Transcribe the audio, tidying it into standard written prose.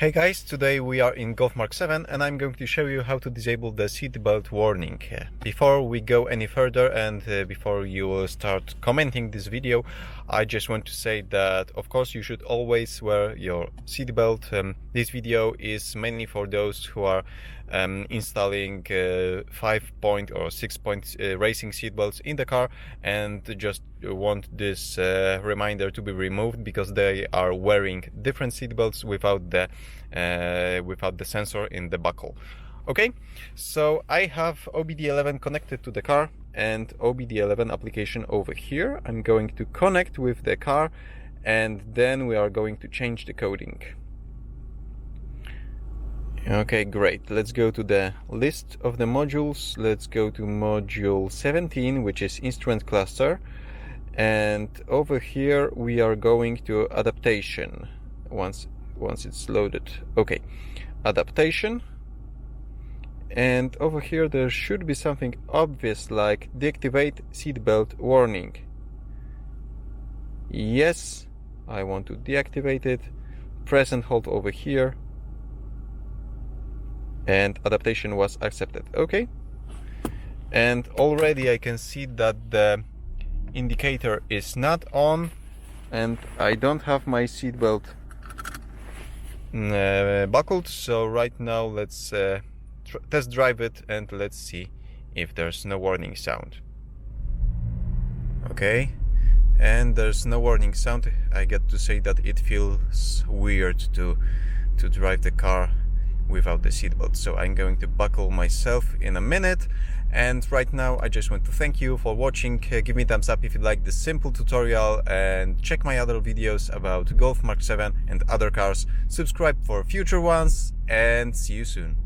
Hey guys, today we are in Golf MK7 and I'm going to show you how to disable the seatbelt warning. Before we go any further and before you will start commenting this video, I just want to say that of course you should always wear your seatbelt. This video is mainly for those who are installing 5-point or 6-point racing seatbelts in the car and just want this reminder to be removed because they are wearing different seatbelts without the sensor in the buckle. Okay, so I have OBDeleven connected to the car and OBDeleven application over here. I'm going to connect with the car and then we are going to change the coding. Okay, great. Let's go to the list of the modules. Let's go to module 17, which is instrument cluster. And over here we are going to adaptation once it's loaded. Okay, adaptation. And over here there should be something obvious like deactivate seatbelt warning. Yes, I want to deactivate it. Press and hold over here. And adaptation was accepted. Okay, and already I can see that the indicator is not on and I don't have my seatbelt buckled. So right now let's test drive it and let's see if there's no warning sound. Okay, and there's no warning sound. I get to say that it feels weird to drive the car without the seatbelt, so I'm going to buckle myself in a minute. And right now I just want to thank you for watching. Give me a thumbs up if you like this simple tutorial and check my other videos about Golf MK7 and other cars. Subscribe for future ones and see you soon.